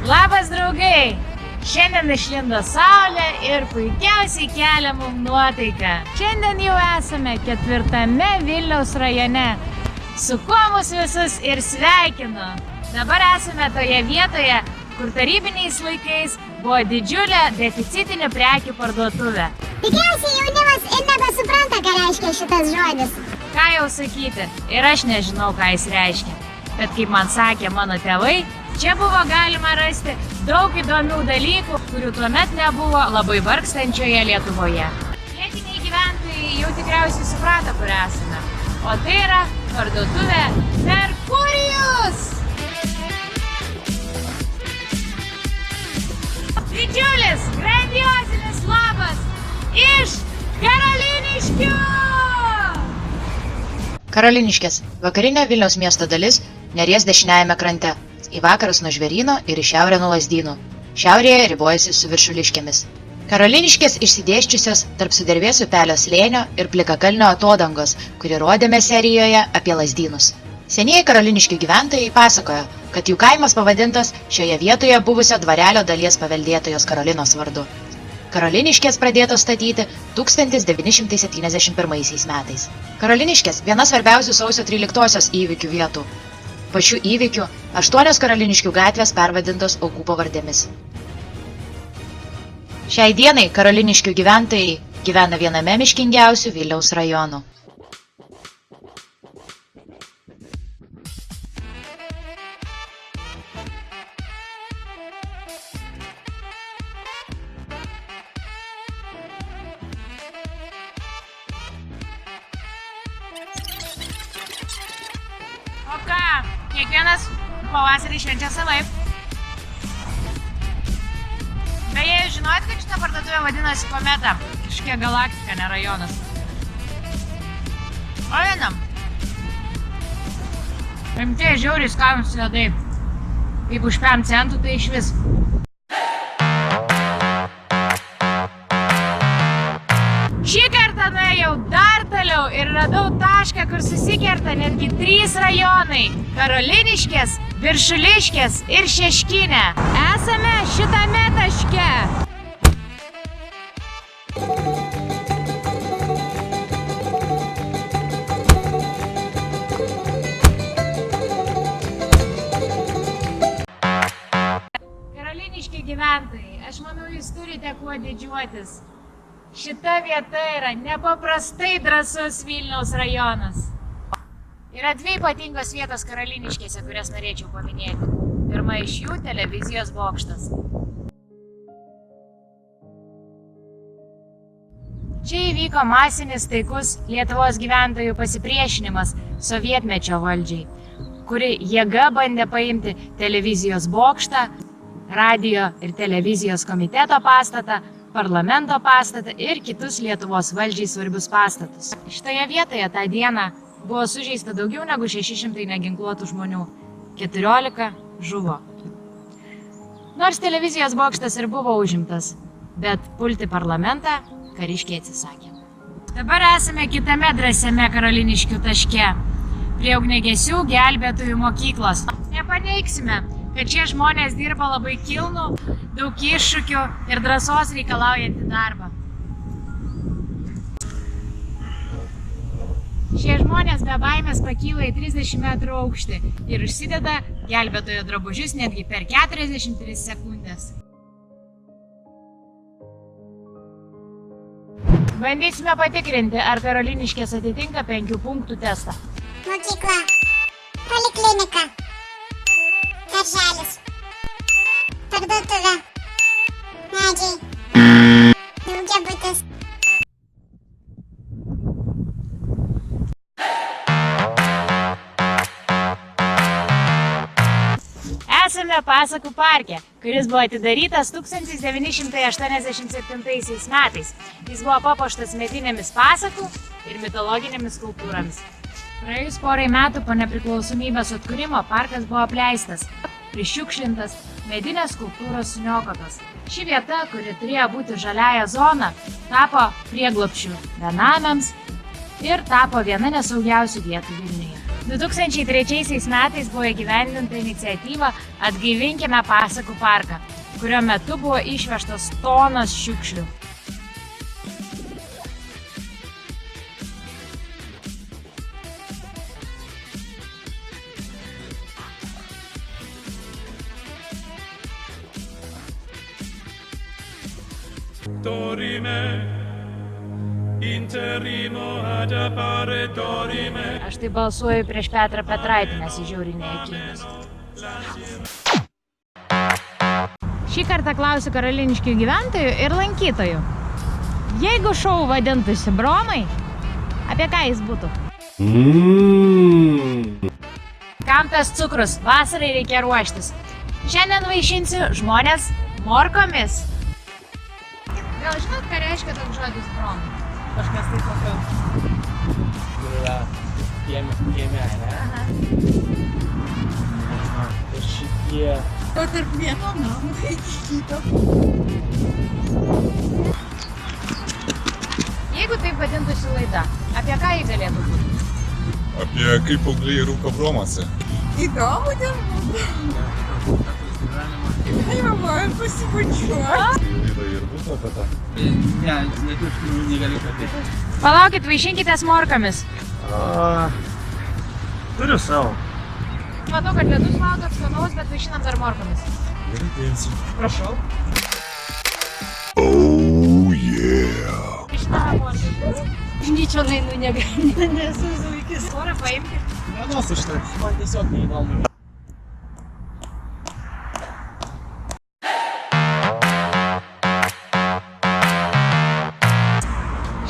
Labas, draugai! Šiandien išlindo saulė ir puikiausiai kelia mum nuotaiką. Šiandien jau esame 4 Vilniaus rajone. Su kuo mus visus ir sveikinu. Dabar esame toje vietoje, kur tarybiniais laikais buvo didžiulė deficitinių prekių parduotuvė. Tikriausiai jaunimas ir nebesupranta, ką reiškia šitas žodis. Ką jau sakyti, ir aš nežinau, ką jis reiškia. Bet kaip man sakė mano tėvai, čia buvo galima rasti daug įdomių dalykų, kurių tuomet nebuvo labai vargstančioje Lietuvoje. Vietiniai gyventojai jau tikriausiai suprato, kur esame. O tai yra parduotuvė Merkurijus! Didžiulis, grandiozinis labas iš Karoliniškių! Karoliniškės – vakarinė Vilniaus miesto dalis Neries dešiniajame krante, į vakarus nuo Žvėryno ir į šiaurę nuo Lazdynų. Šiaurėje ribojasi su Viršuliškėmis. Karoliniškės išsidėsčiusios tarp Sudervės upelio slėnio ir Plikakalnio atodangos, kurį rodėme serijoje apie Lazdynus. Senieji karoliniškių gyventojai pasakojo, kad jų kaimas pavadintas šioje vietoje buvusio dvarelio dalies paveldėtojos Karolinos vardu. Karoliniškės pradėtos statyti 1971 metais. Karoliniškės – viena svarbiausių sausio 13-osios įvykių vietų. Po šių įvykių 8 Karoliniškių gatvės pervadintos aukų pavardėmis. Šiai dienai Karoliniškių gyventojai gyvena viename miškingiausių Vilniaus rajonų. O ką, kiekvienas pavasarį švenčia savaip. Beje, žinojot, kad šitą parduotuvę vadinasi Kometa? Kažkokia galaktika, ne rajonas. O einam. Rimtai žiauriai skanūs ledai. Kaip už 5 centų, tai išvis. Šį kartą nuėjau dar toliau ir radau tašką, kur susikerta netgi 3 rajonai – Karoliniškės, Viršuliškės ir Šeškinė. Esame šitame taške. Karoliniški gyventojai, aš manau, jūs turite kuo didžiuotis. Šita vieta yra nepaprastai drąsus Vilniaus rajonas. Yra 2 ypatingos vietos Karoliniškėse, kurias norėčiau paminėti. Pirma iš jų – televizijos bokštas. Čia įvyko masinis taikus Lietuvos gyventojų pasipriešinimas sovietmečio valdžiai, kuri jėga bandė paimti televizijos bokštą, radijo ir televizijos komiteto pastatą, parlamento pastatą ir kitus Lietuvos valdžiai svarbius pastatus. Šitoje vietoje tą dieną buvo sužeista daugiau negu 600 neginkluotų žmonių. 14 žuvo. Nors televizijos bokštas ir buvo užimtas, bet pulti parlamentą kariškiai atsisakė. Dabar esame kitame drąsiame Karoliniškių taške, prie ugniagesių gelbėtojų mokyklos. Nepaneigsime, kad šie žmonės dirba labai kilnų, daug iššūkių ir drąsos reikalaujantį darbą. Šie žmonės be baimės pakyla į 30 metrų aukštį ir užsideda gelbėtojo drabužius netgi per 43 sekundės. Bandysime patikrinti, ar Karoliniškės atitinka 5 punktų testą. Mokykla, poliklinika, darželis, parduotuvė, medžiai, daugiabutis. Esame Pasakų parke, kuris buvo atidarytas 1987 metais. Jis buvo papuoštas medinėmis pasakų ir mitologinėmis skulptūromis. Praėjus porai metų po nepriklausomybės atkūrimo parkas buvo apleistas, prišiukšlintas, medinės skulptūros suniokotos. Ši vieta, kuri turėjo būti žaliąja zona, tapo prieglobsčiu benamiams ir tapo viena nesaugiausių vietų Vilniuje. 2003 metais buvo įgyvendinta iniciatyva Atgaivinkime pasakų parką, kurio metu buvo išvežtos tonos šiukšlių. Dorime, interimo ad appare dorime. Aš tai balsuoju prieš Petrą Petraitį, nes jis žiauriai nejuokingas. Šį kartą klausiu karoliniškių gyventojų ir lankytojų. Jeigu šou vadintųsi Bromai, apie ką jis būtų? Kam tas cukrus? Vasarai reikia ruoštis. Šiandien vaišinsiu žmonės morkomis. Gal žinot, ką reiškia toks žodis Bromai? Kažkas tai tokio yra kieme, ne? Aha. Ir šitie... O tarp vieno namo iki kito. Jeigu taip vadintųsi laida, apie ką jį galėtų būti? Apie kaip paaugliai rūko bromose. Įdomu ten būtų. Galima man pasibučiuoti. Laida ir būtų apie tą. Ne, lietuviškai negaliu kalbėti. Palaukit, vaišinkitės morkomis. Turiu savo. Matau, kad ledus valgot skanaus, bet vaišinam dar morkomis. Gerai, paimsiu. Prašau. Vaišiname morkomis. Ničio dainų nesu zuikis. Porą paimkit. Vienos užteks, man tiesiog neįdomu.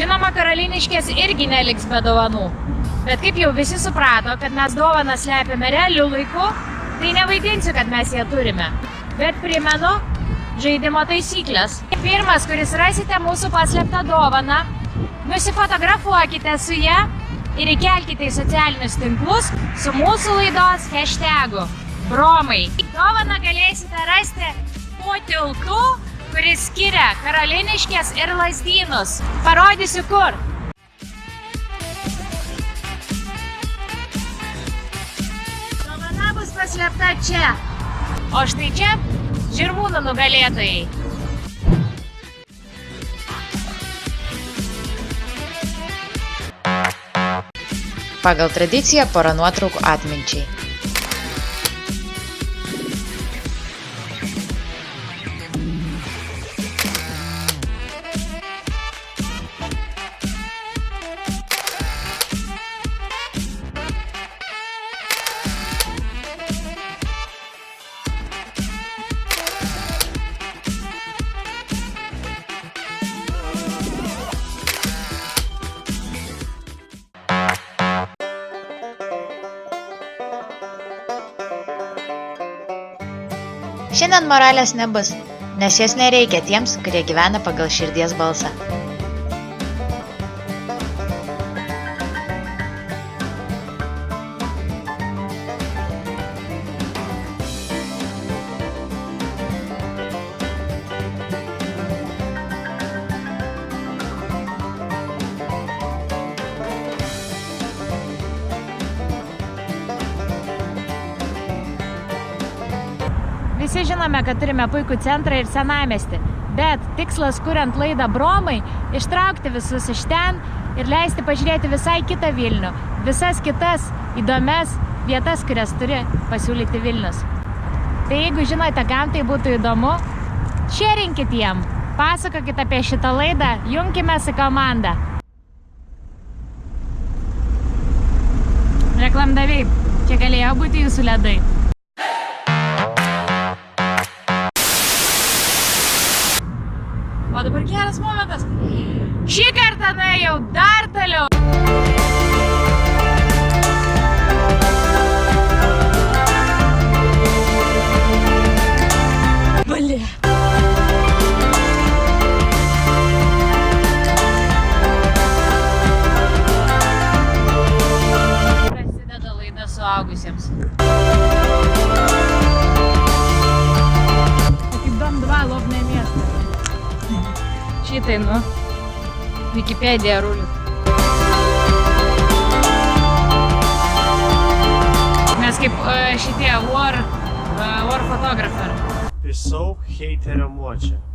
Žinoma, karoliniškės irgi neliks be dovanų. Bet kaip jau visi suprato, kad mes dovaną slepiame realiu laiku, tai nevaidinsiu, kad mes ją turime. Bet primenu žaidimo taisyklės. Pirmas, kuris rasite mūsų paslėptą dovaną, nusifotografuokite su ją ir įkelkite į socialinius tinklus su mūsų laidos hashtagu Bromai. Dovaną galėsite rasti po tiltu, kuris skiria Karoliniškes ir Lazdynus. Parodysiu kur. Dovana bus paslėpta čia. O štai čia Žirmūnų nugalėtojai. Pagal tradiciją pora nuotraukų atminčiai. Šiandien moralės nebus, nes jas nereikia tiems, kurie gyvena pagal širdies balsą. Visi žinome, kad turime puikų centrą ir senamiestį, bet tikslas, kuriant laidą Bromai, ištraukti visus iš ten ir leisti pažiūrėti visai kitą Vilnių, visas kitas įdomias vietas, kurias turi pasiūlyti Vilnius. Tai jeigu žinote, kam tai būtų įdomu, šerinkit jiem, pasakokit apie šitą laidą, junkimės į komandą. Reklamdaviai, čia galėjo būti jūsų ledai. O dabar geras momentas. Šį kartą nuėjau dar toliau. Balė. Prasideda laida suaugusiems. Kaip dom 2 lobnė miestą. Šitai, Wikipedia rūliu. šitie war photographer. Pisau heiterio močią.